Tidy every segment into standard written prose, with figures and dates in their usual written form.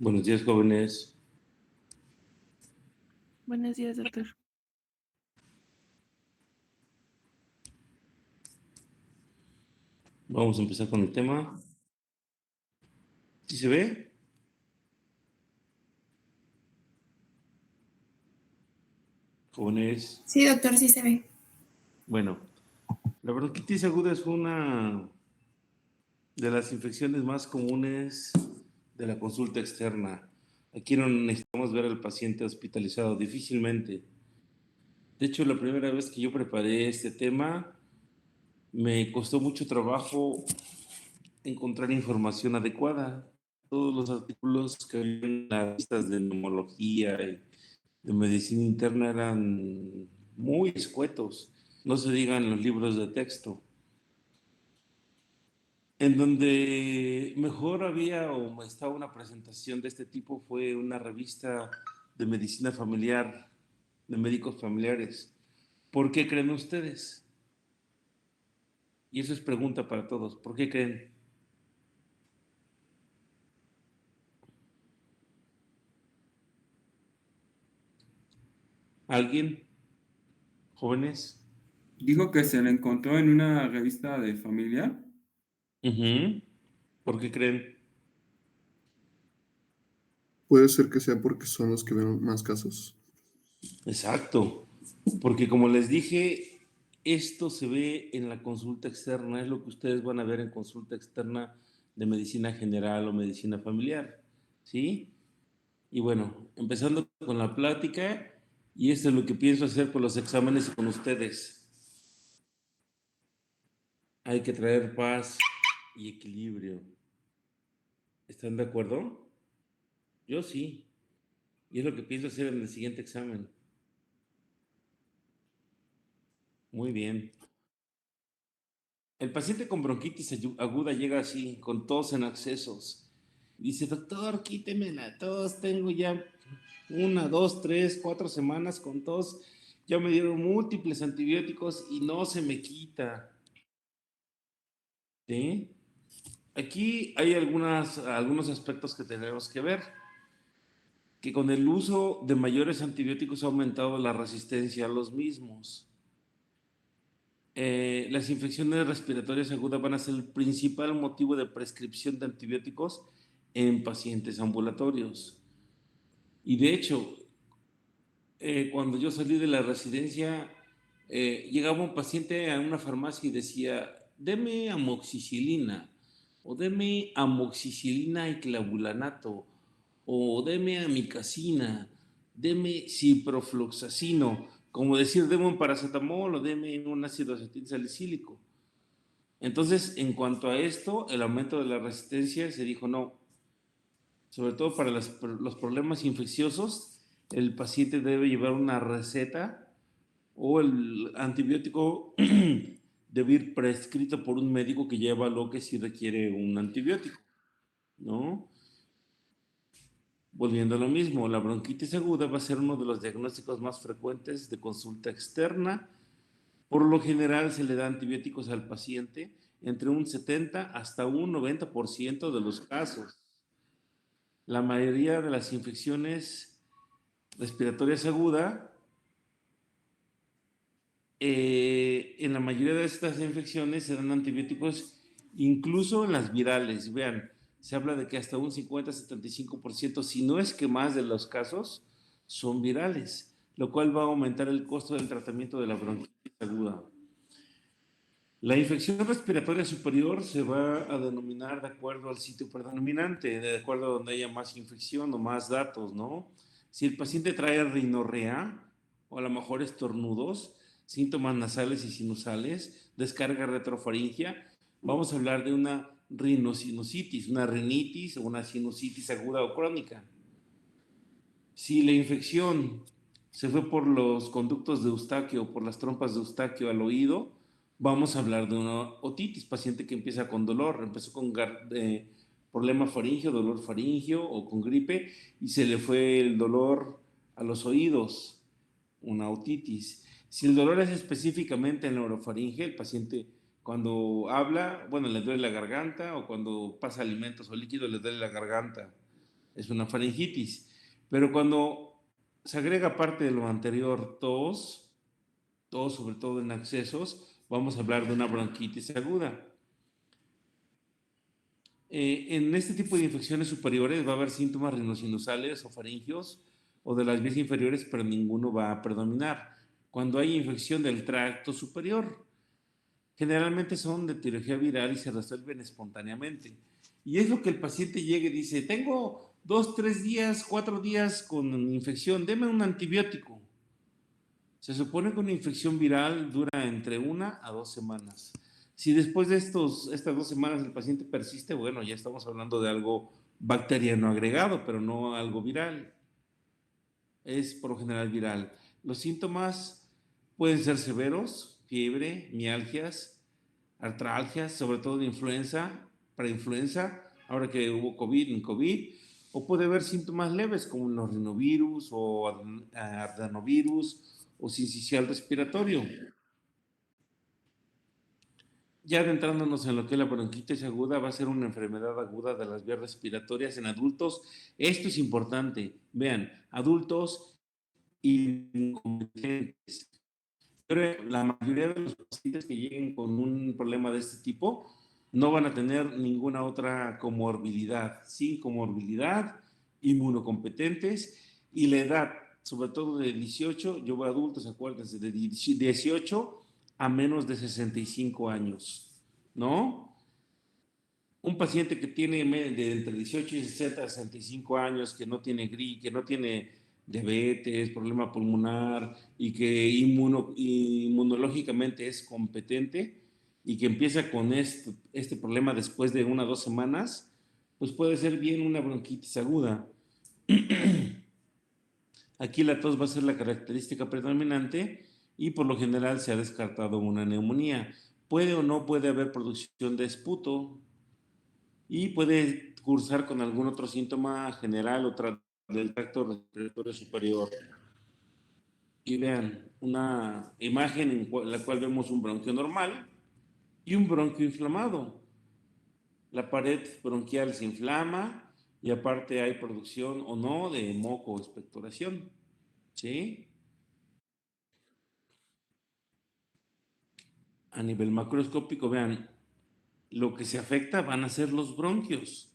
Buenos días, jóvenes. Buenos días, doctor. Vamos a empezar con el tema. ¿Sí se ve? Jóvenes. Sí, doctor, sí se ve. Bueno, la bronquitis aguda es una de las infecciones más comunes de la consulta externa. Aquí no necesitamos ver al paciente hospitalizado, difícilmente. De hecho, la primera vez que yo preparé este tema, me costó mucho trabajo encontrar información adecuada. Todos los artículos que había en las revistas de neumología y de medicina interna eran muy escuetos, no se digan los libros de texto. En donde mejor había o estaba una presentación de este tipo fue una revista de medicina familiar, de médicos familiares. ¿Por qué creen ustedes? Y eso es pregunta para todos. ¿Por qué creen? ¿Alguien? ¿Jóvenes? Dijo que se le encontró en una revista de familia. Ujú. ¿Por qué creen? Puede ser que sea porque son los que ven más casos. Exacto. Porque como les dije, esto se ve en la consulta externa, es lo que ustedes van a ver en consulta externa de medicina general o medicina familiar, ¿sí? Y bueno, empezando con la plática, y esto es lo que pienso hacer con los exámenes y con ustedes. Hay que traer paz y equilibrio. ¿Están de acuerdo? Yo sí. Y es lo que pienso hacer en el siguiente examen. Muy bien. El paciente con bronquitis aguda llega así, con tos en accesos. Dice, doctor, quíteme la tos, tengo ya 1, 2, 3, 4 semanas con tos, ya me dieron múltiples antibióticos y no se me quita. ¿Sí? Aquí hay algunos aspectos que tenemos que ver, que con el uso de mayores antibióticos ha aumentado la resistencia a los mismos. Las infecciones respiratorias agudas van a ser el principal motivo de prescripción de antibióticos en pacientes ambulatorios. Y de hecho, cuando yo salí de la residencia, llegaba un paciente a una farmacia y decía, deme amoxicilina, o deme amoxicilina y clavulanato, o deme amicacina, deme ciprofloxacino, como decir, deme un paracetamol o deme un ácido acetilsalicílico. Entonces, en cuanto a esto, el aumento de la resistencia se dijo no, sobre todo para los problemas infecciosos, el paciente debe llevar una receta o el antibiótico debe ir prescrito por un médico que ya evaluó que sí requiere un antibiótico, ¿no? Volviendo a lo mismo, la bronquitis aguda va a ser uno de los diagnósticos más frecuentes de consulta externa. Por lo general se le da antibióticos al paciente entre un 70 hasta un 90% de los casos. La mayoría de las infecciones respiratorias agudas, en la mayoría de estas infecciones se dan antibióticos, incluso en las virales. Vean, se habla de que hasta un 50-75%, si no es que más de los casos, son virales, lo cual va a aumentar el costo del tratamiento de la bronquitis aguda. La infección respiratoria superior se va a denominar de acuerdo al sitio predominante, de acuerdo a donde haya más infección o más datos, ¿no? Si el paciente trae rinorrea o a lo mejor estornudos, síntomas nasales y sinusales, descarga retrofaringia, vamos a hablar de una rinosinusitis, una rinitis o una sinusitis aguda o crónica. Si la infección se fue por los conductos de Eustaquio o por las trompas de Eustaquio al oído, vamos a hablar de una otitis, paciente que empieza con dolor, empezó con problema faríngeo, dolor faríngeo o con gripe y se le fue el dolor a los oídos, una otitis. Si el dolor es específicamente en la orofaringe, el paciente cuando habla, bueno, le duele la garganta o cuando pasa alimentos o líquidos le duele la garganta. es una faringitis. Pero cuando se agrega parte de lo anterior, tos sobre todo en accesos, vamos a hablar de una bronquitis aguda. En este tipo de infecciones superiores va a haber síntomas rinosinusales o faringios o de las vías inferiores, pero ninguno va a predominar. Cuando hay infección del tracto superior, generalmente son de etiología viral y se resuelven espontáneamente. Y es lo que el paciente llega y dice, tengo 2, 3 días, 4 días con infección, deme un antibiótico. Se supone que una infección viral dura entre 1 a 2 semanas. Si después de estas 2 semanas el paciente persiste, bueno, ya estamos hablando de algo bacteriano agregado, pero no algo viral. Es por lo general viral. Los síntomas pueden ser severos, fiebre, mialgias, artralgias, sobre todo de influenza, para influenza, ahora que hubo COVID, en COVID, o puede haber síntomas leves como los rinovirus o adenovirus o sincicial respiratorio. Ya adentrándonos en lo que es la bronquitis aguda, va a ser una enfermedad aguda de las vías respiratorias en adultos. Esto es importante. Vean, adultos incompetentes. Pero la mayoría de los pacientes que lleguen con un problema de este tipo no van a tener ninguna otra comorbilidad. Sin comorbilidad, inmunocompetentes y la edad, sobre todo de 18, yo voy a adultos, acuérdense, de 18 a menos de 65 años, ¿no? Un paciente que tiene de entre 18 y 60 a 65 años, que no tiene gripe, que no tiene diabetes, problema pulmonar y que inmunológicamente es competente y que empieza con este problema después de 1 o 2 semanas, pues puede ser bien una bronquitis aguda. Aquí la tos va a ser la característica predominante y por lo general se ha descartado una neumonía. Puede o no puede haber producción de esputo, y puede cursar con algún otro síntoma general o del tracto respiratorio superior. Y vean una imagen en la cual vemos un bronquio normal y un bronquio inflamado. La pared bronquial se inflama y aparte hay producción o no de moco o expectoración. ¿Sí? A nivel macroscópico, vean, lo que se afecta van a ser los bronquios.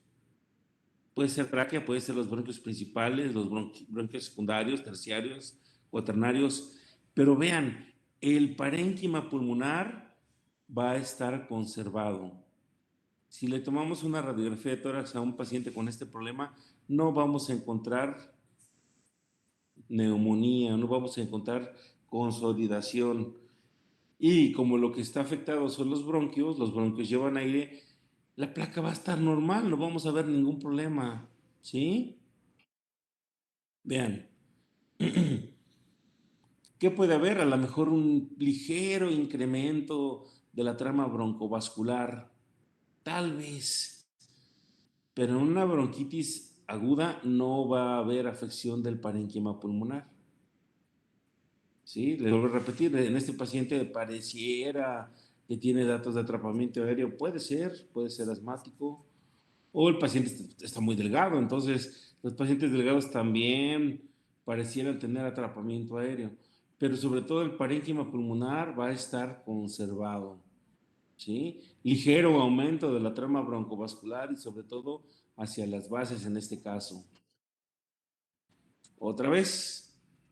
Puede ser tráquea, puede ser los bronquios principales, los bronquios secundarios, terciarios, cuaternarios, pero vean, el parénquima pulmonar va a estar conservado. Si le tomamos una radiografía de tórax a un paciente con este problema, no vamos a encontrar neumonía, no vamos a encontrar consolidación. Y como lo que está afectado son los bronquios llevan aire, la placa va a estar normal, no vamos a ver ningún problema, ¿sí? Vean, ¿qué puede haber? A lo mejor un ligero incremento de la trama broncovascular, tal vez, pero en una bronquitis aguda no va a haber afección del parénquima pulmonar. ¿Sí? Le vuelvo a repetir, en este paciente pareciera que tiene datos de atrapamiento aéreo, puede ser asmático, o el paciente está muy delgado, entonces los pacientes delgados también parecieran tener atrapamiento aéreo, pero sobre todo el parénquima pulmonar va a estar conservado, ¿sí? Ligero aumento de la trama broncovascular y sobre todo hacia las bases en este caso. Otra vez,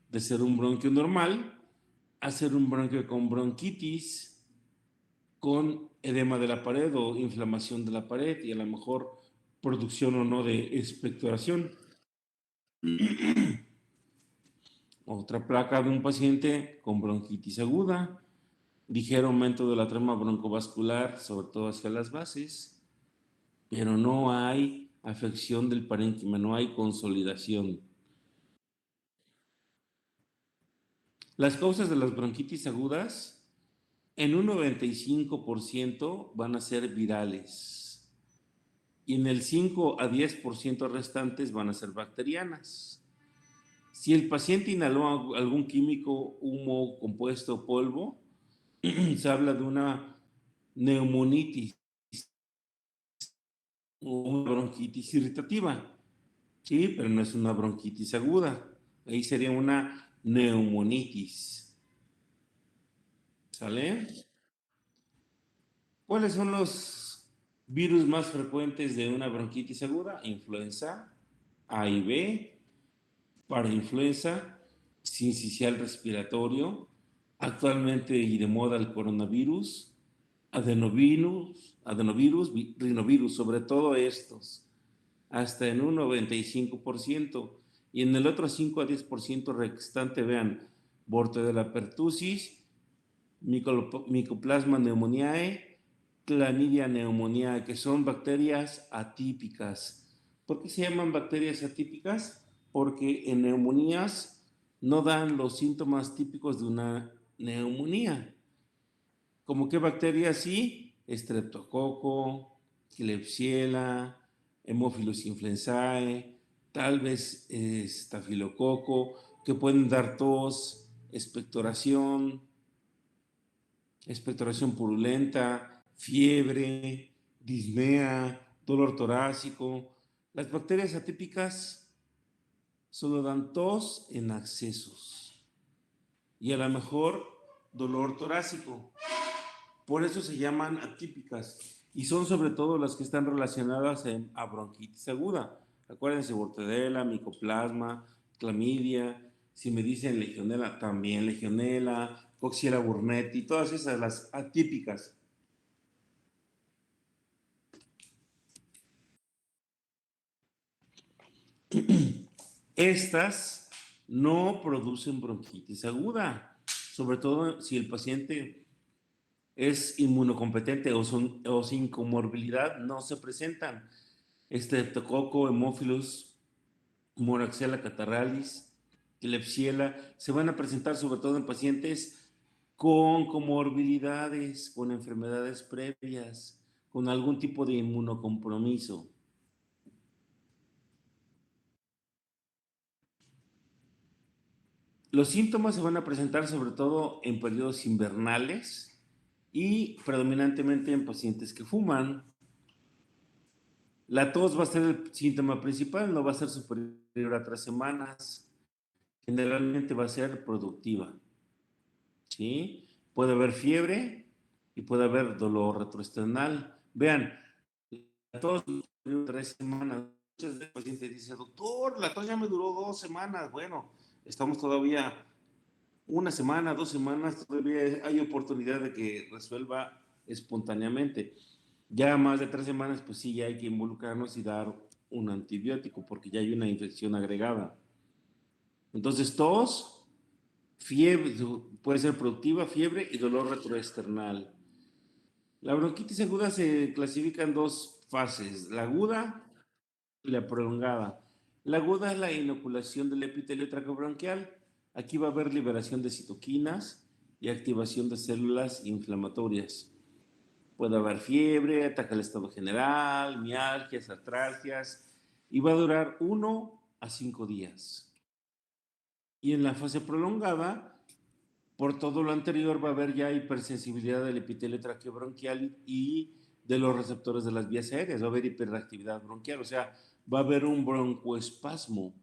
de ser un bronquio normal a ser un bronquio con bronquitis, con edema de la pared o inflamación de la pared y a lo mejor producción o no de expectoración. Otra placa de un paciente con bronquitis aguda, ligero aumento de la trama broncovascular, sobre todo hacia las bases, pero no hay afección del parénquima, no hay consolidación. Las causas de las bronquitis agudas, en un 95% van a ser virales y en el 5 a 10% restantes van a ser bacterianas. Si el paciente inhaló algún químico, humo, compuesto, polvo, se habla de una neumonitis o una bronquitis irritativa. Sí, pero no es una bronquitis aguda. Ahí sería una neumonitis. ¿Sale? ¿Cuáles son los virus más frecuentes de una bronquitis aguda? Influenza A y B, parainfluenza, sincicial respiratorio, actualmente y de moda el coronavirus, rinovirus, sobre todo estos, hasta en un 95%, y en el otro 5 a 10% restante, vean, Bordetella pertussis, Mycoplasma pneumoniae, Clamidia pneumoniae, que son bacterias atípicas. ¿Por qué se llaman bacterias atípicas? Porque en neumonías no dan los síntomas típicos de una neumonía. ¿Cómo qué bacterias sí? Streptococo, Klebsiella, Haemophilus influenzae, tal vez estafilococo, que pueden dar tos, expectoración purulenta, fiebre, disnea, dolor torácico. Las bacterias atípicas solo dan tos en accesos y a lo mejor dolor torácico. Por eso se llaman atípicas y son sobre todo las que están relacionadas a bronquitis aguda. Acuérdense, Bordetella, Mycoplasma, Clamidia. Si me dicen legionela, también legionela, Coxiella burnetii, todas esas, las atípicas. Estas no producen bronquitis aguda, sobre todo si el paciente es inmunocompetente o sin comorbilidad, no se presentan. Streptococo, Haemophilus, Moraxella catarrhalis, Klebsiella, se van a presentar sobre todo en pacientes con comorbilidades, con enfermedades previas, con algún tipo de inmunocompromiso. Los síntomas se van a presentar sobre todo en periodos invernales y predominantemente en pacientes que fuman. La tos va a ser el síntoma principal, no va a ser superior a 3 semanas. Generalmente va a ser productiva. ¿Sí? Puede haber fiebre y puede haber dolor retroesternal. Vean, la tos duró 3 semanas. Muchas veces el paciente dice, doctor, la tos ya me duró 2 semanas. Bueno, estamos todavía 1 semana, 2 semanas, todavía hay oportunidad de que resuelva espontáneamente. Ya más de 3 semanas, pues sí, ya hay que involucrarnos y dar un antibiótico porque ya hay una infección agregada. Entonces, tos, fiebre, puede ser productiva, fiebre y dolor retroesternal. La bronquitis aguda se clasifica en dos fases, la aguda y la prolongada. La aguda es la inoculación del epitelio traqueobronquial. Aquí va a haber liberación de citoquinas y activación de células inflamatorias. Puede haber fiebre, ataca el estado general, mialgias, artralgias y va a durar 1 a 5 días. Y en la fase prolongada, por todo lo anterior va a haber ya hipersensibilidad del epitelio traqueobronquial y de los receptores de las vías aéreas, va a haber hiperactividad bronquial, o sea, va a haber un broncoespasmo.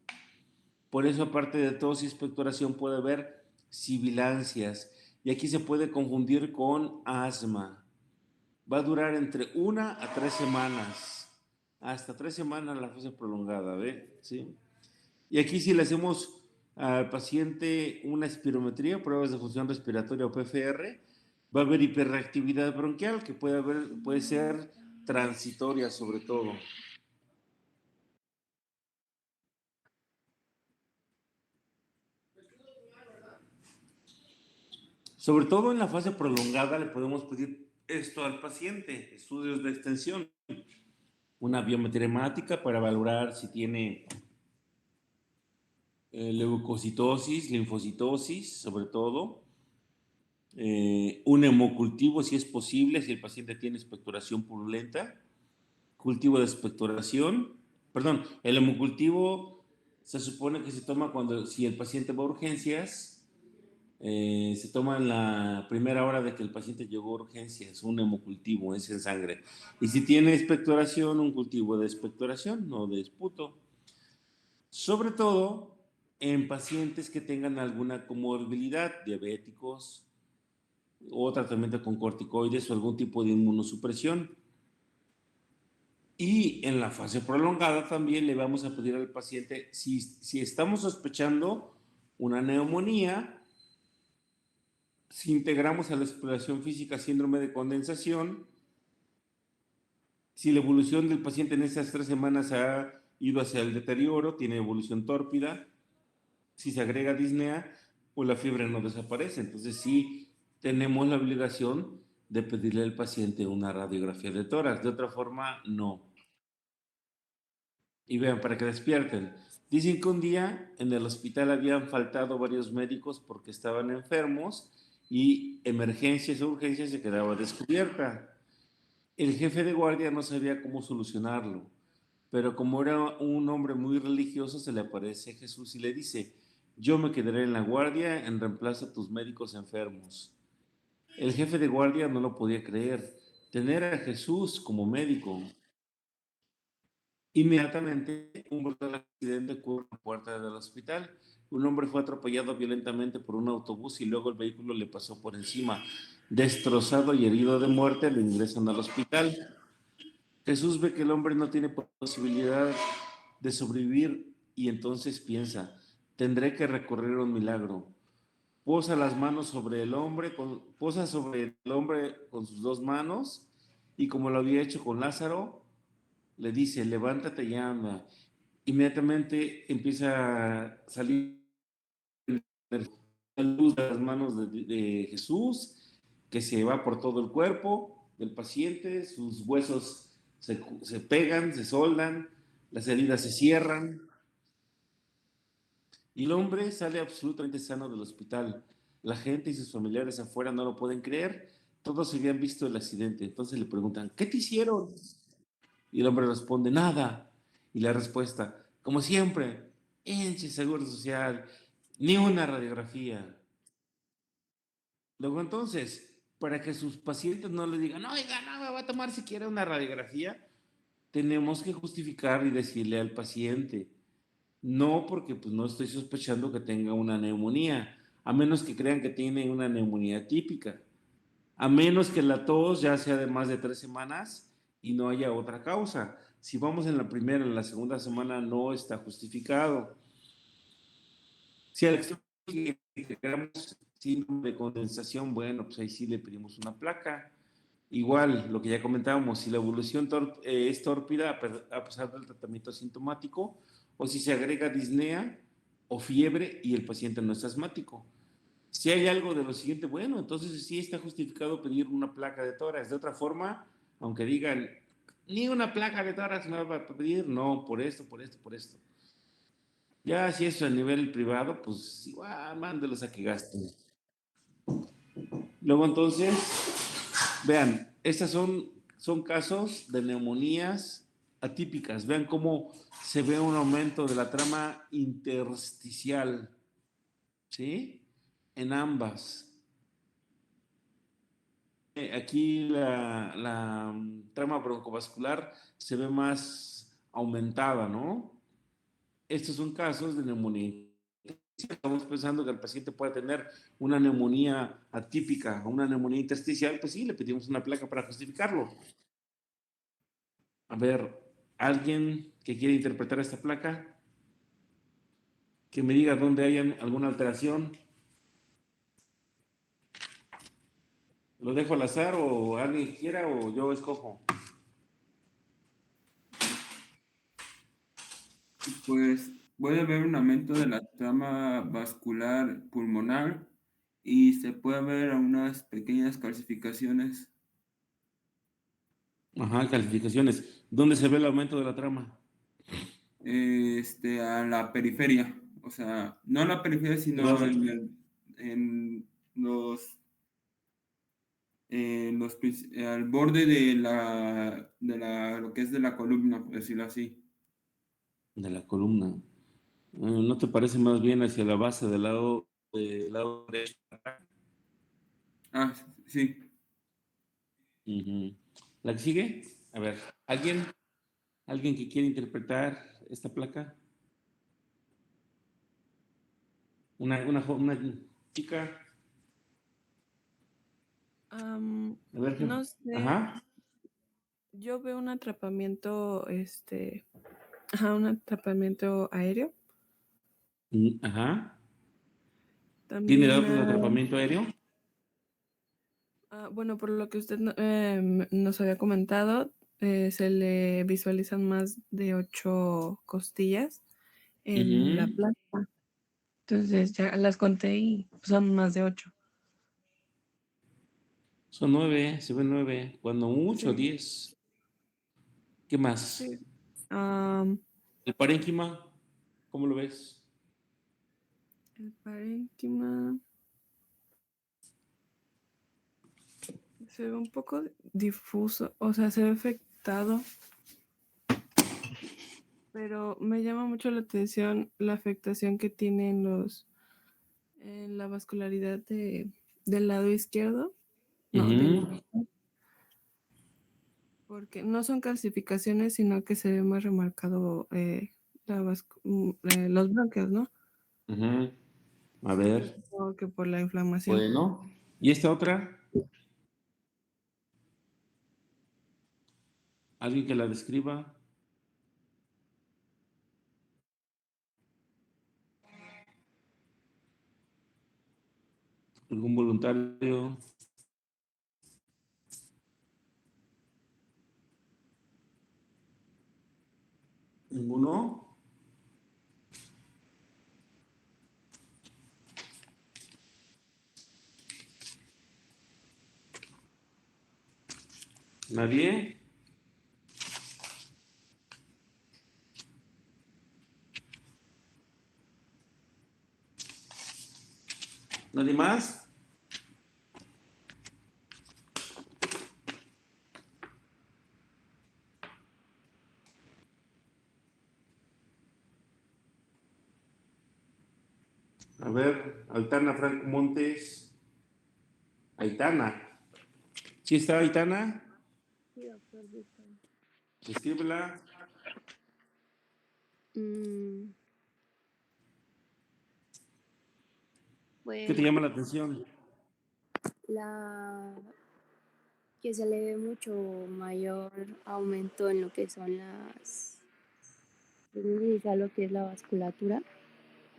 Por eso, aparte de tos y expectoración, puede haber sibilancias y aquí se puede confundir con asma. Va a durar entre 1 a 3 semanas, hasta 3 semanas la fase prolongada, ¿ve? ¿Sí? Y aquí si le hacemos al paciente una espirometría, pruebas de función respiratoria o PFR, va a haber hiperreactividad bronquial que puede ser transitoria sobre todo. Sobre todo en la fase prolongada le podemos pedir esto al paciente, estudios de extensión, una biometría hemática para valorar si tiene leucocitosis, linfocitosis, sobre todo, un hemocultivo si es posible, si el paciente tiene expectoración purulenta, cultivo de expectoración, perdón, el hemocultivo se supone que se toma si el paciente va a urgencias, se toma en la primera hora de que el paciente llegó a urgencias, un hemocultivo, es en sangre. Y si tiene expectoración, un cultivo de expectoración, no de esputo. sobre todo en pacientes que tengan alguna comorbilidad, diabéticos o tratamiento con corticoides o algún tipo de inmunosupresión. Y en la fase prolongada también le vamos a pedir al paciente, si estamos sospechando una neumonía, si integramos a la exploración física síndrome de condensación, si la evolución del paciente en estas 3 semanas ha ido hacia el deterioro, tiene evolución tórpida, si se agrega disnea, pues la fiebre no desaparece. Entonces sí tenemos la obligación de pedirle al paciente una radiografía de tórax. De otra forma, no. Y vean, para que despierten. Dicen que un día en el hospital habían faltado varios médicos porque estaban enfermos y emergencias o urgencias se quedaba descubierta. El jefe de guardia no sabía cómo solucionarlo, pero como era un hombre muy religioso, se le aparece Jesús y le dice, yo me quedaré en la guardia en reemplazo a tus médicos enfermos. El jefe de guardia no lo podía creer. Tener a Jesús como médico. Inmediatamente, un brutal accidente ocurre en la puerta del hospital. Un hombre fue atropellado violentamente por un autobús y luego el vehículo le pasó por encima. Destrozado y herido de muerte, lo ingresan al hospital. Jesús ve que el hombre no tiene posibilidad de sobrevivir y entonces piensa, tendré que recorrer un milagro. Posa las manos sobre el hombre, posa sobre el hombre con sus dos manos y como lo había hecho con Lázaro, le dice, levántate y anda. Inmediatamente empieza a salir la luz de las manos de Jesús, que se va por todo el cuerpo del paciente, sus huesos se pegan, se soldan, las heridas se cierran y el hombre sale absolutamente sano del hospital. La gente y sus familiares afuera no lo pueden creer, todos habían visto el accidente, entonces le preguntan, ¿qué te hicieron? Y el hombre responde, nada. Y la respuesta, como siempre, seguro social, ni una radiografía. Luego entonces, para que sus pacientes no le digan, oiga, no me va a tomar siquiera una radiografía, tenemos que justificar y decirle al paciente, no porque pues no estoy sospechando que tenga una neumonía, a menos que crean que tiene una neumonía típica, a menos que la tos ya sea de más de 3 semanas y no haya otra causa. Si vamos en la primera, en la segunda semana no está justificado. Si al extremo que queramos síndrome de condensación, bueno, pues ahí sí le pedimos una placa. Igual, lo que ya comentábamos, si la evolución es tórpida a pesar del tratamiento asintomático, o si se agrega disnea o fiebre y el paciente no es asmático. Si hay algo de lo siguiente, bueno, entonces sí está justificado pedir una placa de tórax. De otra forma, aunque digan, ni una placa de tórax me va a pedir, no, por esto, por esto, por esto. Ya si eso a nivel privado, pues igual, mándelos a que gasten. Luego entonces, vean, estas son casos de neumonías atípicas. Vean cómo se ve un aumento de la trama intersticial, ¿sí? En ambas. Aquí la trama broncovascular se ve más aumentada, ¿no? Estos son casos de neumonía. Estamos pensando que el paciente puede tener una neumonía atípica o una neumonía intersticial, pues sí, le pedimos una placa para justificarlo. A ver, ¿alguien que quiere interpretar esta placa? Que me diga dónde hay alguna alteración. ¿Lo dejo al azar o alguien quiera o yo escojo? Pues puede haber un aumento de la trama vascular pulmonar y se puede ver unas pequeñas calcificaciones Ajá, calificaciones. ¿Dónde se ve el aumento de la trama? a la periferia, o sea, no a la periferia, sino ¿Dónde? en al borde de lo que es de la columna, por decirlo así. De la columna. ¿No te parece más bien hacia la base del lado derecho? Ah, sí. Ujú. ¿La que sigue? A ver, ¿alguien que quiere interpretar esta placa? Una chica. Am, A ver, no sé, ajá. yo veo un atrapamiento, un atrapamiento aéreo. Ajá. ¿Tiene También, datos de atrapamiento aéreo? bueno, por lo que usted nos había comentado, se le visualizan más de 8 costillas en la Ujú. planta. Entonces ya las conté y son más de 8. Son 9, se ven 9. Cuando mucho, Sí, 10. ¿Qué más? sí. Am, ¿El parénquima? ¿Cómo lo ves? el parénquima se ve un poco difuso, o sea, se ve afectado, pero me llama mucho la atención la afectación que tienen en la vascularidad del lado izquierdo, no, Ujú. porque no son calcificaciones, sino que se ve más remarcado los bronquios, ¿no? Ujú. A Yo ver, supongo que por la inflamación. bueno. ¿Y esta otra? ¿Alguien que la describa? ¿Algún voluntario? ¿Ninguno? ¿Nadie? ¿Nadie más? A ver, Altana Franco Montes. Aitana. ¿Sí está Aitana? Sí, doctor Víctor. Escríbela. Mm, ¿Qué te pues llama la atención? la que se le ve mucho mayor aumento en lo que son quizá lo que es la vasculatura.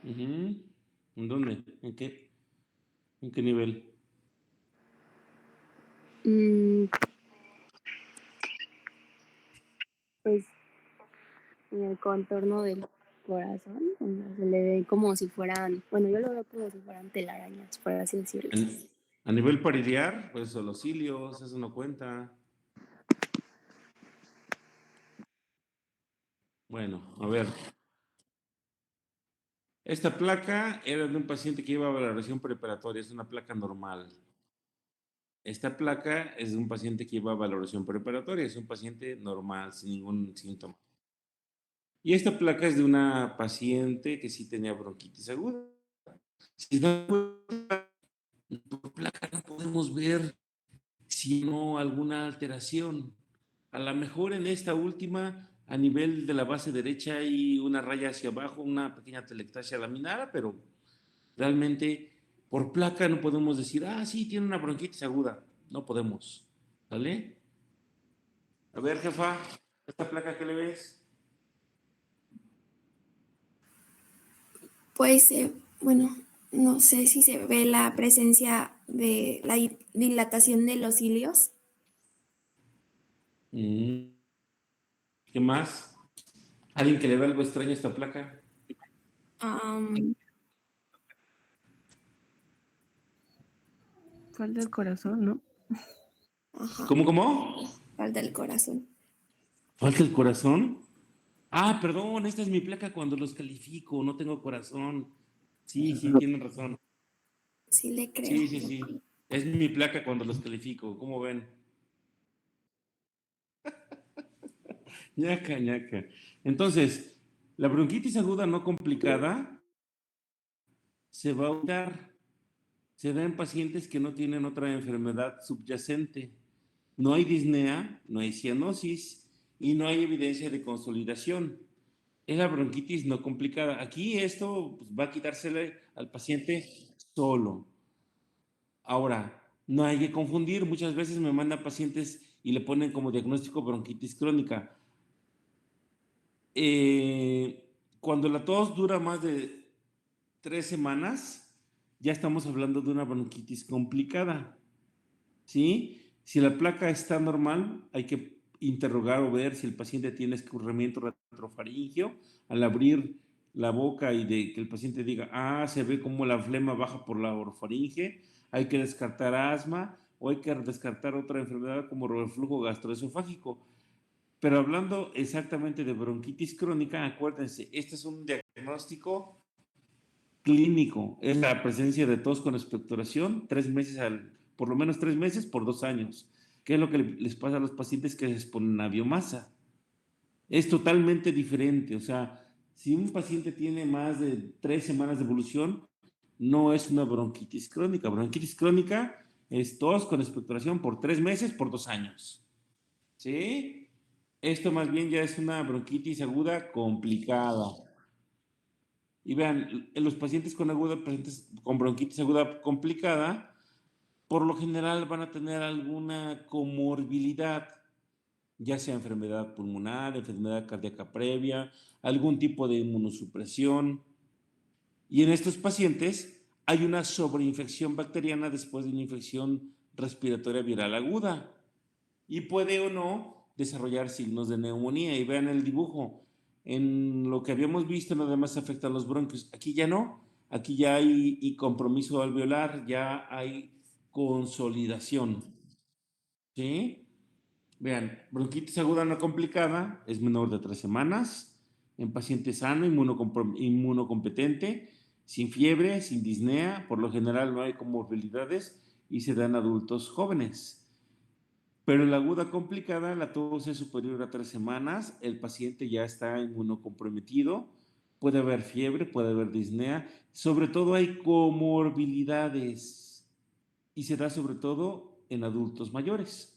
Ujú. ¿En dónde? ¿En qué nivel? Mm, pues en el contorno del corazón, o sea, se le ve como si fueran, bueno, yo lo veo como si fueran telarañas, por así decirlo. A nivel pariliar, pues los cilios, eso no cuenta. Bueno, a ver. Esta placa era de un paciente que iba a valoración preparatoria, es una placa normal. Esta placa es de un paciente que iba a valoración preparatoria, es un paciente normal, sin ningún síntoma. Y esta placa es de una paciente que sí tenía bronquitis aguda. Si no, por placa no podemos ver si no alguna alteración. A lo mejor en esta última, a nivel de la base derecha hay una raya hacia abajo, una pequeña telectasia laminar, pero realmente por placa no podemos decir, ah, sí, tiene una bronquitis aguda. No podemos. ¿Vale? A ver, jefa, ¿esta placa qué le ves? Pues, bueno, no sé si se ve la presencia de la dilatación de los cilios. Mm, ¿qué más? ¿Alguien que le ve algo extraño a esta placa? Am, Falta el corazón, ¿no? ajá, ¿Cómo? falta el corazón. ¿Falta el corazón? Ah, perdón, esta es mi placa cuando los califico, no tengo corazón. Sí, sí, tienen razón. Sí le creo. Sí, sí, sí. Es mi placa cuando los califico, ¿cómo ven? Ñaca, ñaca. Entonces, la bronquitis aguda no complicada se va a dar, se da en pacientes que no tienen otra enfermedad subyacente. No hay disnea, no hay cianosis y no hay evidencia de consolidación. Es la bronquitis no complicada. Aquí esto pues, va a quitársele al paciente solo. Ahora, no hay que confundir. Muchas veces me mandan pacientes y le ponen como diagnóstico bronquitis crónica. Cuando la tos dura más de 3 semanas, ya estamos hablando de una bronquitis complicada, ¿sí? Si la placa está normal, hay que interrogar o ver si el paciente tiene escurrimiento retrofaringeo. Al abrir la boca y de que el paciente diga, se ve como la flema baja por la orofaringe, hay que descartar asma o hay que descartar otra enfermedad como reflujo gastroesofágico. Pero hablando exactamente de bronquitis crónica, acuérdense, este es un diagnóstico clínico, es la presencia de tos con expectoración, por lo menos 3 meses por 2 años. ¿Qué es lo que les pasa a los pacientes que se exponen a biomasa? Es totalmente diferente, o sea, si un paciente tiene más de 3 semanas de evolución, no es una bronquitis crónica. Bronquitis crónica es tos con expectoración por 3 meses por 2 años. ¿Sí? Esto más bien ya es una bronquitis aguda complicada. Y vean, en los pacientes con bronquitis aguda complicada, por lo general van a tener alguna comorbilidad, ya sea enfermedad pulmonar, enfermedad cardíaca previa, algún tipo de inmunosupresión. Y en estos pacientes hay una sobreinfección bacteriana después de una infección respiratoria viral aguda y puede o no desarrollar signos de neumonía. Y vean el dibujo. En lo que habíamos visto, nada más afecta a los bronquios. Aquí ya no. Aquí ya hay compromiso alveolar, ya hay consolidación. ¿Sí? Vean, bronquitis aguda no complicada es menor de 3 semanas, en paciente sano, inmunocompetente, sin fiebre, sin disnea, por lo general no hay comorbilidades y se dan adultos jóvenes. Pero en la aguda complicada, la tos es superior a 3 semanas, el paciente ya está inmunocomprometido, puede haber fiebre, puede haber disnea, sobre todo hay comorbilidades y se da sobre todo en adultos mayores.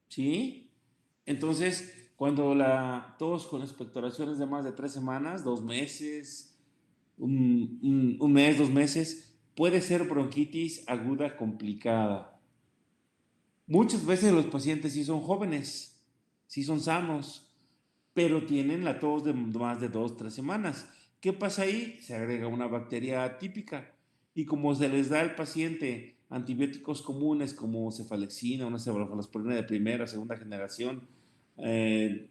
¿Sí? Entonces, cuando la tos con expectoraciones de más de 3 semanas, 2 meses, un mes, 2 meses, puede ser bronquitis aguda complicada. Muchas veces los pacientes sí son jóvenes, sí son sanos, pero tienen la tos de más de 2, 3 semanas. ¿Qué pasa ahí? Se agrega una bacteria atípica y como se les da al paciente antibióticos comunes como cefalexina, una cefalosporina de primera, segunda generación, eh,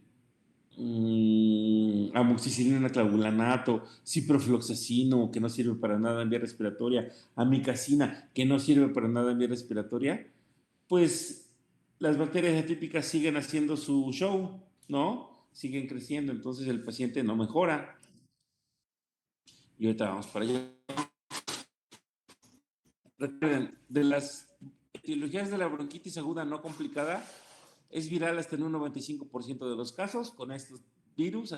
amoxicilina, clavulanato, ciprofloxacino, que no sirve para nada en vía respiratoria, amicacina, que no sirve para nada en vía respiratoria, pues las bacterias atípicas siguen haciendo su show, ¿no? Siguen creciendo, entonces el paciente no mejora. Y ahorita vamos para allá. Recuerden, de las etiologías de la bronquitis aguda no complicada, es viral hasta en un 95% de los casos con estos virus,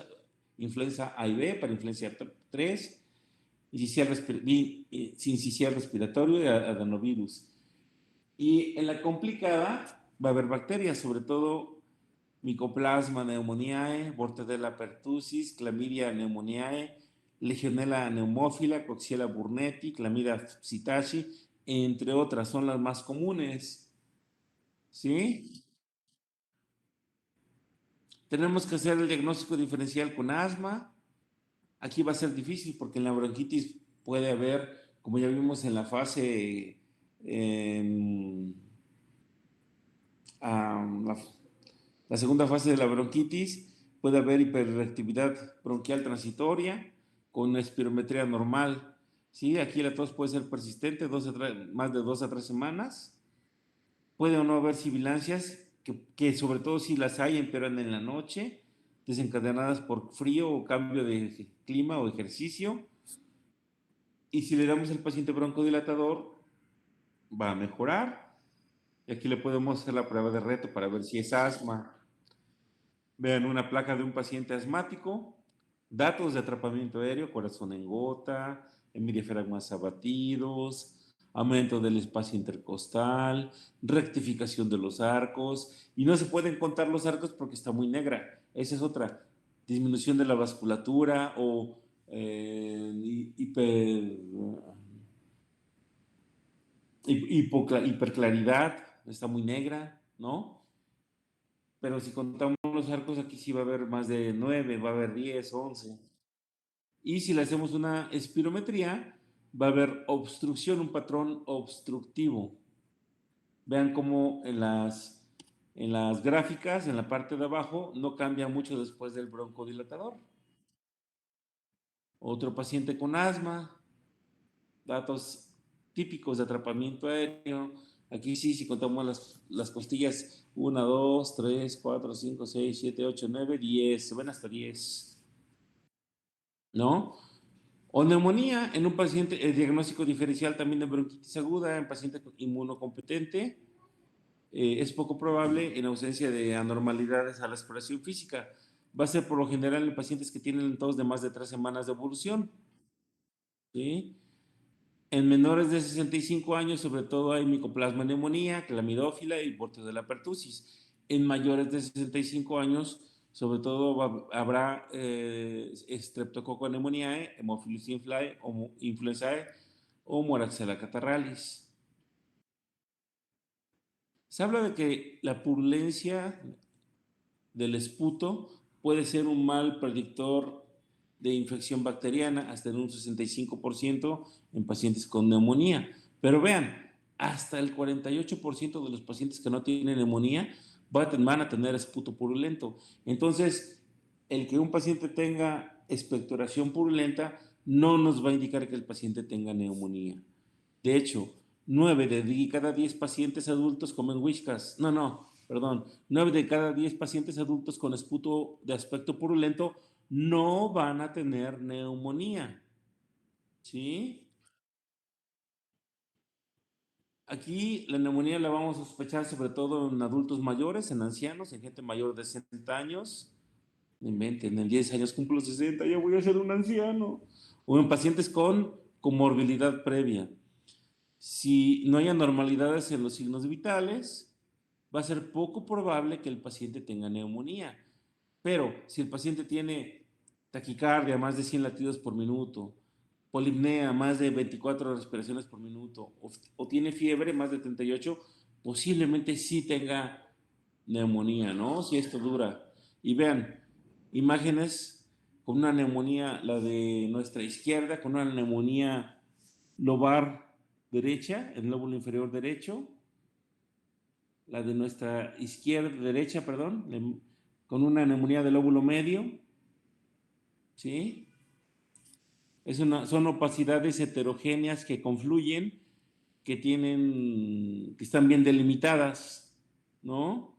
influenza A y B para influenza 3, sincicial respiratorio y adenovirus. Y en la complicada va a haber bacterias, sobre todo Mycoplasma pneumoniae, Bordetella pertussis, Chlamydia pneumoniae, Legionella pneumófila, Coxiella burnetii, Chlamydia psittaci, entre otras, son las más comunes. ¿Sí? Tenemos que hacer el diagnóstico diferencial con asma. Aquí va a ser difícil porque en la bronquitis puede haber, como ya vimos en la fase, la segunda fase de la bronquitis, puede haber hiperreactividad bronquial transitoria con espirometría normal. ¿Sí? Aquí la tos puede ser persistente, más de 2 a 3 semanas. Puede o no haber sibilancias, que sobre todo si las hay empeoran en la noche, desencadenadas por frío o cambio de clima o ejercicio. Y si le damos al paciente broncodilatador, va a mejorar. Y aquí le podemos hacer la prueba de reto para ver si es asma. Vean una placa de un paciente asmático, datos de atrapamiento aéreo, corazón en gota, hemidiafragmas abatidos, aumento del espacio intercostal, rectificación de los arcos, y no se pueden contar los arcos porque está muy negra. Esa es otra. disminución de la vasculatura o hiperclaridad, está muy negra, ¿no? Pero si contamos los arcos, aquí sí va a haber más de 9, va a haber 10, 11. Y si le hacemos una espirometría, va a haber obstrucción, un patrón obstructivo. Vean cómo en las gráficas, en la parte de abajo, no cambia mucho después del broncodilatador. Otro paciente con asma, datos típicos de atrapamiento aéreo. Aquí sí, si contamos las costillas, 1, 2, 3, 4, 5, 6, 7, 8, 9, 10, se ven hasta 10, ¿no? O neumonía en un paciente, el diagnóstico diferencial también de bronquitis aguda en paciente inmunocompetente. Es poco probable en ausencia de anormalidades a la exploración física. Va a ser por lo general en pacientes que tienen tos de más de 3 semanas de evolución, ¿sí? En menores de 65 años, sobre todo, hay micoplasma neumonía, clamidófila y bórtico de la pertusis. En mayores de 65 años, sobre todo, habrá streptococcus pneumoniae, Haemophilus influenzae o Moraxella catarrhalis. Se habla de que la purulencia del esputo puede ser un mal predictor de infección bacteriana hasta en un 65% en pacientes con neumonía. Pero vean, hasta el 48% de los pacientes que no tienen neumonía van a tener esputo purulento. Entonces, el que un paciente tenga expectoración purulenta no nos va a indicar que el paciente tenga neumonía. De hecho, 9 de cada 10 pacientes adultos comen whiskas. Perdón. 9 de cada 10 pacientes adultos con esputo de aspecto purulento no van a tener neumonía. ¿Sí? Aquí la neumonía la vamos a sospechar sobre todo en adultos mayores, en ancianos, en gente mayor de 60 años. No inventen, en 10 años cumplo 60, ya voy a ser un anciano. O en pacientes con comorbilidad previa. Si no hay anormalidades en los signos vitales, va a ser poco probable que el paciente tenga neumonía. Pero si el paciente tiene taquicardia, más de 100 latidos por minuto, polipnea, más de 24 respiraciones por minuto, o tiene fiebre, más de 38, posiblemente sí tenga neumonía, ¿no? Si esto dura. Y vean, imágenes con una neumonía, la de nuestra izquierda, con una neumonía lobar derecha, el lóbulo inferior derecho, la de nuestra izquierda, derecha, perdón, con una neumonía del lóbulo medio, ¿sí? Son opacidades heterogéneas que confluyen, que están bien delimitadas, ¿no?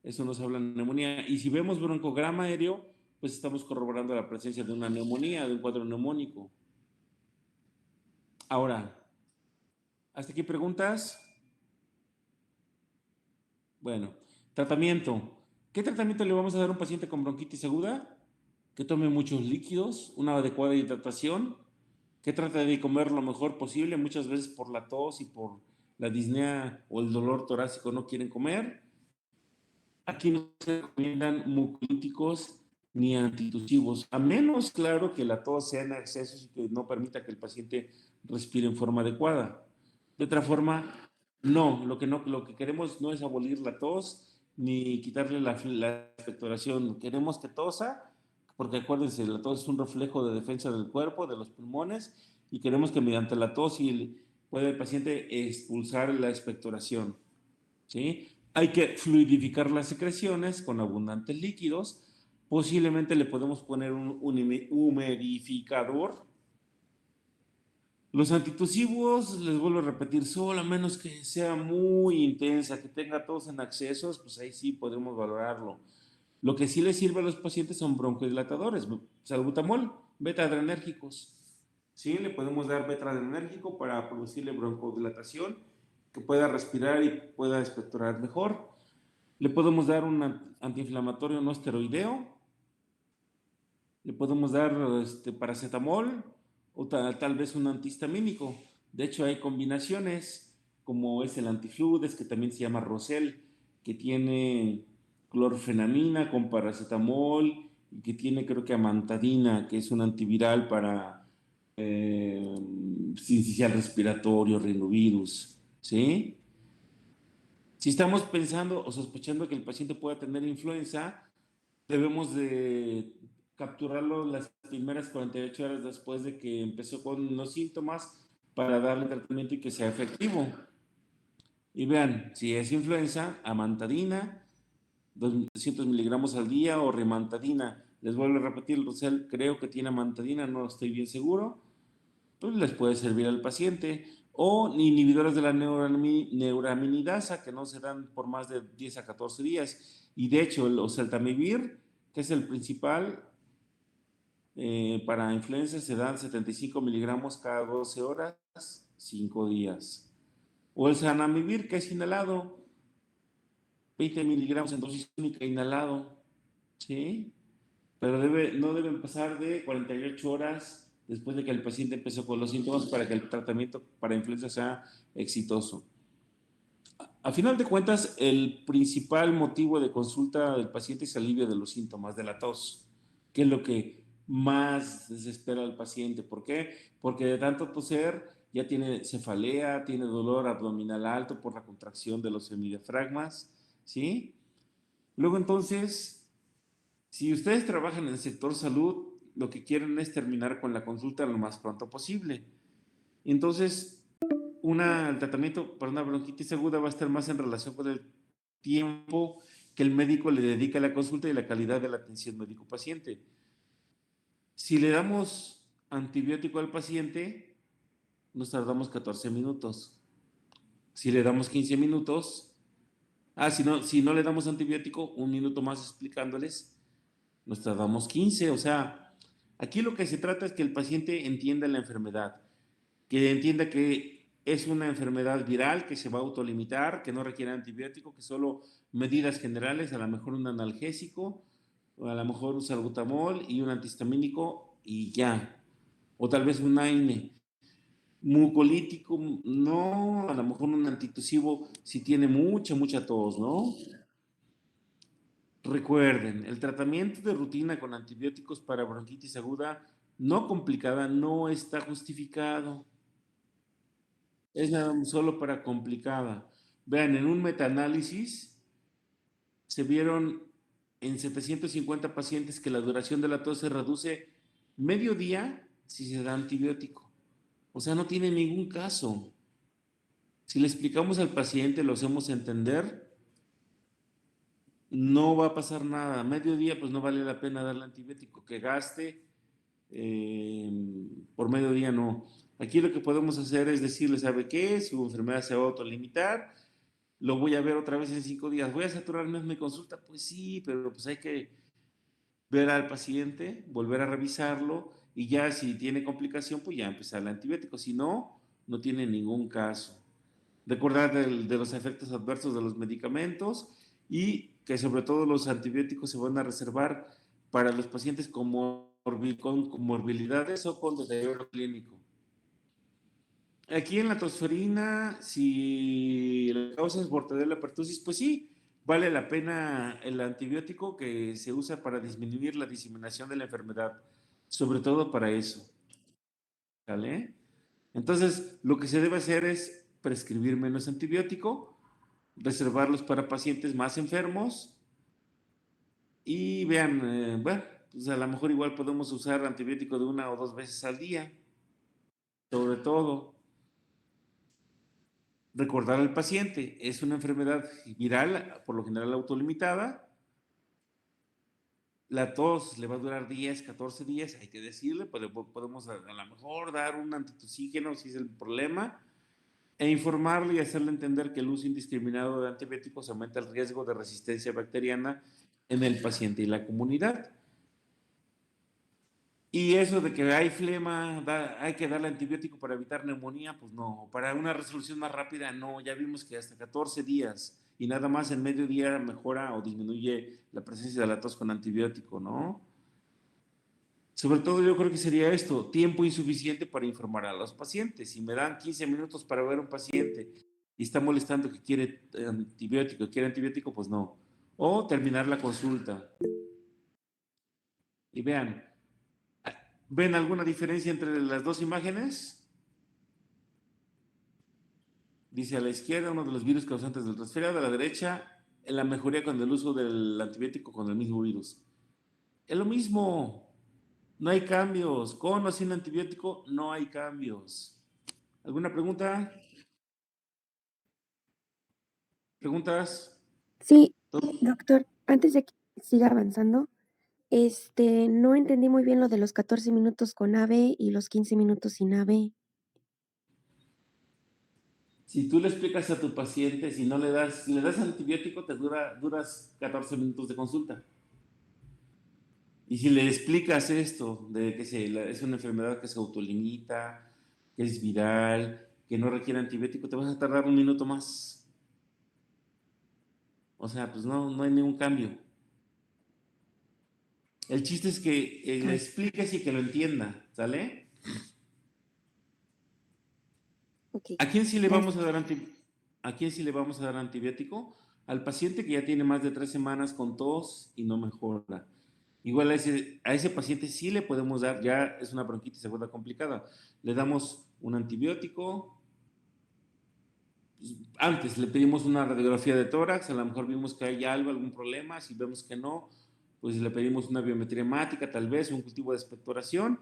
Eso nos habla de neumonía. Y si vemos broncograma aéreo, pues estamos corroborando la presencia de una neumonía, de un cuadro neumónico. Ahora, ¿hasta aquí preguntas? Bueno, tratamiento. ¿Qué tratamiento le vamos a dar a un paciente con bronquitis aguda? Que tome muchos líquidos, una adecuada hidratación, que trate de comer lo mejor posible, muchas veces por la tos y por la disnea o el dolor torácico no quieren comer. Aquí no se recomiendan mucolíticos ni antitusivos, a menos, claro, que la tos sea en exceso y que no permita que el paciente respire en forma adecuada. De otra forma, no, lo que queremos no es abolir la tos ni quitarle la expectoración. Queremos que tosa, porque acuérdense, la tos es un reflejo de defensa del cuerpo, de los pulmones, y queremos que mediante la tos pueda el paciente expulsar la expectoración, ¿sí? Hay que fluidificar las secreciones con abundantes líquidos. Posiblemente le podemos poner un humidificador. Los antitusivos, les vuelvo a repetir, solo a menos que sea muy intensa, que tenga tos en excesos, pues ahí sí podemos valorarlo. Lo que sí les sirve a los pacientes son broncodilatadores, salbutamol, beta-adrenérgicos. Sí, le podemos dar beta-adrenérgico para producirle broncodilatación, que pueda respirar y pueda expectorar mejor. Le podemos dar un antiinflamatorio no esteroideo. Le podemos dar paracetamol o tal vez un antihistamínico. De hecho, hay combinaciones como es el antifludes, que también se llama Rosel, que tiene clorfenamina con paracetamol y que tiene creo que amantadina, que es un antiviral para sincicial respiratorio, rinovirus, ¿sí? Si estamos pensando o sospechando que el paciente pueda tener influenza, debemos de capturarlo las primeras 48 horas después de que empezó con los síntomas para darle tratamiento y que sea efectivo. Y vean, si es influenza, amantadina, 200 miligramos al día o rimantadina. Les vuelvo a repetir, Rosel, creo que tiene amantadina, no estoy bien seguro, pues les puede servir al paciente. O inhibidores de la neuraminidasa que no se dan por más de 10 a 14 días. Y de hecho, el oseltamivir, que es el principal para influenza, se dan 75 miligramos cada 12 horas, 5 días. O el zanamivir, que es inhalado, 20 miligramos en dosis única inhalado, ¿sí? Pero no deben pasar de 48 horas después de que el paciente empezó con los síntomas para que el tratamiento para influenza sea exitoso. A final de cuentas, el principal motivo de consulta del paciente es alivio de los síntomas de la tos, que es lo que más desespera al paciente. ¿Por qué? Porque de tanto toser ya tiene cefalea, tiene dolor abdominal alto por la contracción de los semidiafragmas, ¿sí? Luego entonces, si ustedes trabajan en el sector salud, lo que quieren es terminar con la consulta lo más pronto posible. Entonces, el tratamiento para una bronquitis aguda va a estar más en relación con el tiempo que el médico le dedica a la consulta y la calidad de la atención médico-paciente. Si le damos antibiótico al paciente, nos tardamos 14 minutos. Si le damos 15 minutos, si no le damos antibiótico, un minuto más explicándoles, nos tardamos 15. O sea, aquí lo que se trata es que el paciente entienda la enfermedad, que entienda que es una enfermedad viral que se va a autolimitar, que no requiere antibiótico, que solo medidas generales, a lo mejor un analgésico, o a lo mejor un salbutamol y un antihistamínico y ya. O tal vez un AINE. Mucolítico, no, a lo mejor un antitusivo si tiene mucha tos, ¿no? Recuerden, el tratamiento de rutina con antibióticos para bronquitis aguda no complicada no está justificado. Es nada solo para complicada. Vean, en un metaanálisis se vieron en 750 pacientes que la duración de la tos se reduce medio día si se da antibiótico. O sea, no tiene ningún caso. Si le explicamos al paciente, lo hacemos entender, no va a pasar nada. Medio día, pues no vale la pena darle antibiótico. Que gaste por medio día, no. Aquí lo que podemos hacer es decirle, ¿sabe qué? Su enfermedad se va a autolimitar, lo voy a ver otra vez en 5 días. ¿Voy a saturar más mi consulta? Pues sí, pero pues hay que ver al paciente, volver a revisarlo y ya si tiene complicación, pues ya empezar el antibiótico. Si no, no tiene ningún caso. Recordar de los efectos adversos de los medicamentos y que sobre todo los antibióticos se van a reservar para los pacientes con comorbilidades o con deterioro clínico. Aquí en la tosferina, si la causa es Bordetella pertussis, pues sí, vale la pena el antibiótico que se usa para disminuir la diseminación de la enfermedad, sobre todo para eso. ¿Vale? Entonces, lo que se debe hacer es prescribir menos antibiótico, reservarlos para pacientes más enfermos y vean, bueno, pues a lo mejor igual podemos usar antibiótico de 1 o 2 veces al día, sobre todo. Recordar al paciente, es una enfermedad viral, por lo general autolimitada. La tos le va a durar 10, 14 días, hay que decirle, podemos a lo mejor dar un antitosígeno si es el problema, e informarle y hacerle entender que el uso indiscriminado de antibióticos aumenta el riesgo de resistencia bacteriana en el paciente y la comunidad. Y eso de que hay flema, hay que darle antibiótico para evitar neumonía, pues no. Para una resolución más rápida, no. Ya vimos que hasta 14 días y nada más en medio día mejora o disminuye la presencia de la tos con antibiótico, ¿no? Sobre todo yo creo que sería esto, tiempo insuficiente para informar a los pacientes. Si me dan 15 minutos para ver a un paciente y está molestando que quiere antibiótico, pues no. O terminar la consulta. Y vean, ¿ven alguna diferencia entre las dos imágenes? Dice a la izquierda uno de los virus causantes del resfriado, a la derecha la mejoría con el uso del antibiótico con el mismo virus. Es lo mismo, no hay cambios. Con o sin antibiótico no hay cambios. ¿Alguna pregunta? ¿Preguntas? Sí, ¿Todo? doctor, antes de que siga avanzando, no entendí muy bien lo de los 14 minutos con ave y los 15 minutos sin ave. Si tú le explicas a tu paciente, si no le das, si le das antibiótico, duras 14 minutos de consulta. Y si le explicas esto, de que es una enfermedad que se autolimita, que es viral, que no requiere antibiótico, te vas a tardar un minuto más. O sea, pues no hay ningún cambio. El chiste es que le expliques y que lo entienda, ¿sale? Ok, ¿A quién sí le gracias. vamos a dar ¿A quién sí le vamos a dar antibiótico? Al paciente que ya tiene más de 3 semanas con tos y no mejora. Igual a ese paciente sí le podemos dar, ya es una bronquitis aguda complicada. Le damos un antibiótico. Antes le pedimos una radiografía de tórax, a lo mejor vimos que hay algún problema. Si vemos que no, pues le pedimos una biometría hemática, tal vez un cultivo de expectoración.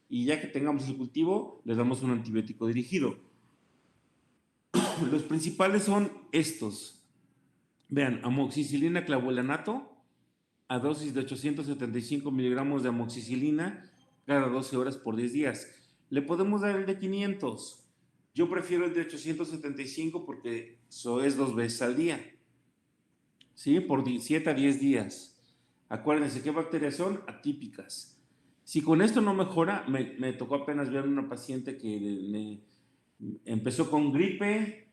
Y ya que tengamos el cultivo, le damos un antibiótico dirigido. Los principales son estos. Vean, amoxicilina clavulanato a dosis de 875 miligramos de amoxicilina cada 12 horas por 10 días. Le podemos dar el de 500. Yo prefiero el de 875 porque eso es 2 veces al día. ¿Sí? Por 7 a 10 días. Acuérdense, ¿qué bacterias son? Atípicas. Si con esto no mejora, me tocó apenas ver a una paciente que empezó con gripe,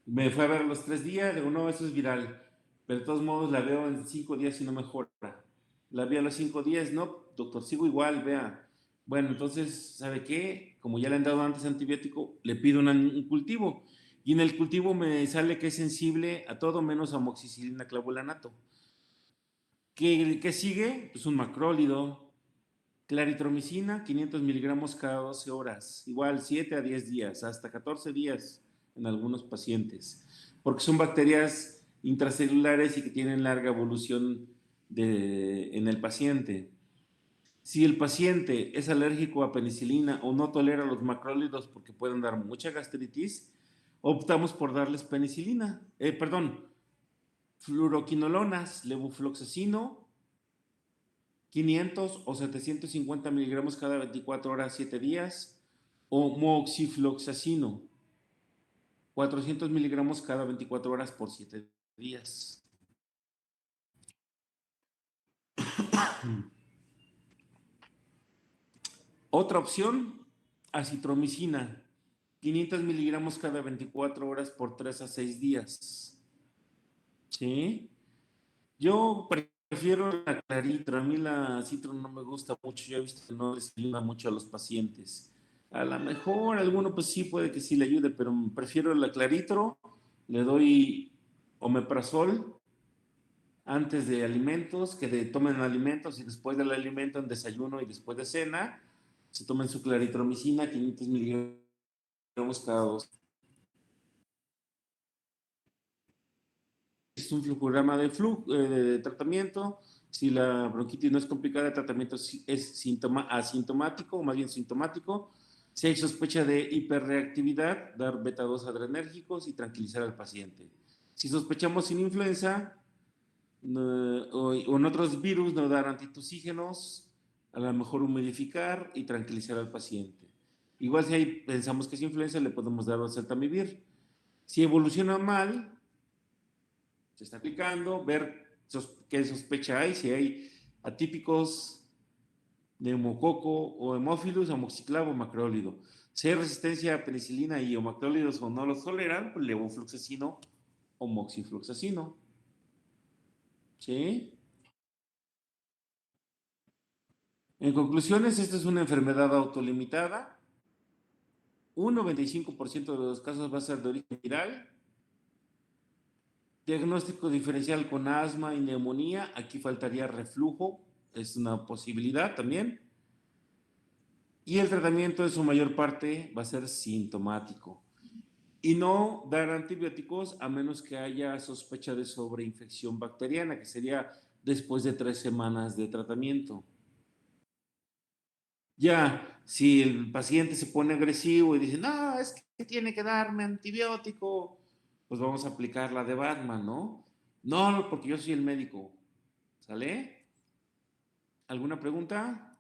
me fue a ver a los 3 días, digo, no, eso es viral, pero de todos modos la veo en 5 días y no mejora. La vi a los 5 días, no, doctor, sigo igual, vea. Bueno, entonces, ¿sabe qué? Como ya le han dado antes antibiótico, le pido un cultivo. Y en el cultivo me sale que es sensible a todo menos amoxicilina clavulanato. ¿Qué sigue? Pues un macrólido, claritromicina, 500 miligramos cada 12 horas, igual 7 a 10 días, hasta 14 días en algunos pacientes, porque son bacterias intracelulares y que tienen larga evolución en el paciente. Si el paciente es alérgico a penicilina o no tolera los macrólidos porque pueden dar mucha gastritis, optamos por darles penicilina, fluoroquinolonas, levofloxacino, 500 o 750 miligramos cada 24 horas, 7 días, o moxifloxacino, 400 miligramos cada 24 horas por 7 días. Otra opción, acitromicina, 500 miligramos cada 24 horas por 3 a 6 días. ¿Sí? Yo prefiero la Claritro, a mí la Citro no me gusta mucho, yo he visto que no les ayuda mucho a los pacientes. A lo mejor alguno pues sí puede que sí le ayude, pero prefiero la Claritro, le doy omeprazol antes de alimentos, tomen alimentos y después del alimento en desayuno y después de cena, se tomen su claritromicina, 500 miligramos cada 2. Es un flujograma de tratamiento. Si la bronquitis no es complicada, el tratamiento es asintomático, o más bien sintomático. Si hay sospecha de hiperreactividad, dar beta-2 adrenérgicos y tranquilizar al paciente. Si sospechamos sin influenza o en otros virus, no dar antitusígenos, a lo mejor humidificar y tranquilizar al paciente. Igual si pensamos que es influenza, le podemos dar oseltamivir. Si evoluciona mal, se está aplicando, ver qué sospecha hay, si hay atípicos, neumococo o hemófilus, amoxiclavo o macrólido. Si hay resistencia a penicilina y o macrólidos o no los toleran, pues levofloxacino o moxifloxacino. ¿Sí? En conclusiones, esta es una enfermedad autolimitada. Un 95% de los casos va a ser de origen viral. Diagnóstico diferencial con asma y neumonía. Aquí faltaría reflujo es una posibilidad también. Y el tratamiento en su mayor parte va a ser sintomático. Y no dar antibióticos a menos que haya sospecha de sobreinfección bacteriana, que sería después de 3 semanas de tratamiento. Ya, si el paciente se pone agresivo y dice, no, es que tiene que darme antibiótico, pues vamos a aplicar la de Batman, ¿no? No, porque yo soy el médico. ¿Sale? ¿Alguna pregunta?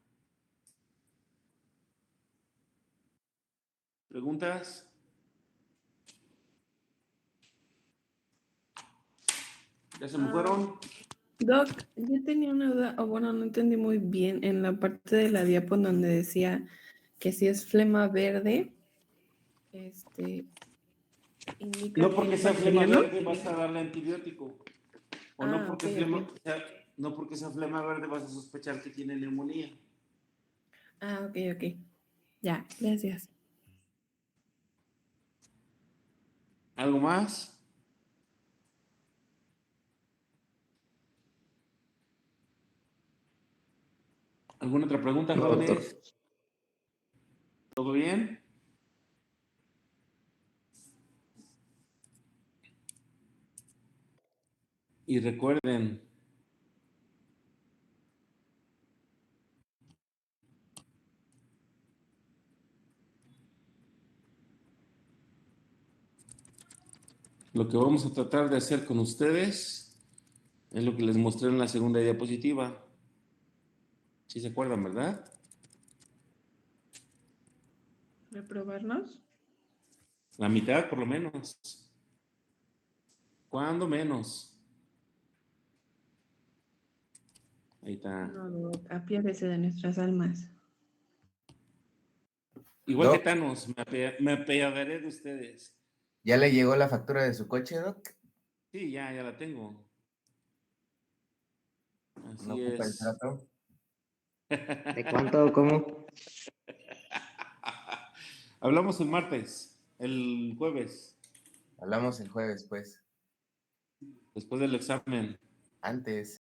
¿Preguntas? ¿Ya se me fueron? Doc, yo tenía una duda, o bueno, no entendí muy bien en la parte de la diapo en donde decía que si es flema verde, indica No que porque es sea flema bacteriano. verde vas a darle antibiótico. O no Ah, porque, ok, ok. no porque sea flema verde vas a sospechar que tiene neumonía. Ah, ok, ok. Ya, gracias. ¿Algo más? ¿Alguna otra pregunta, No, doctor. jóvenes? ¿Todo bien? Y recuerden, lo que vamos a tratar de hacer con ustedes es lo que les mostré en la segunda diapositiva. ¿Sí se acuerdan, verdad? ¿Reprobarnos? La mitad, por lo menos. ¿Cuándo menos? Ahí está. No, Doc, apiádese de nuestras almas. Igual que Doc, Thanos, me apiadaré de ustedes. ¿ya le llegó la factura de su coche, Doc? Sí, ya la tengo. ¿No Así ocupa el es. trato? ¿De cuánto o cómo? Hablamos el martes, el jueves, Hablamos el jueves, pues. después del examen. Antes.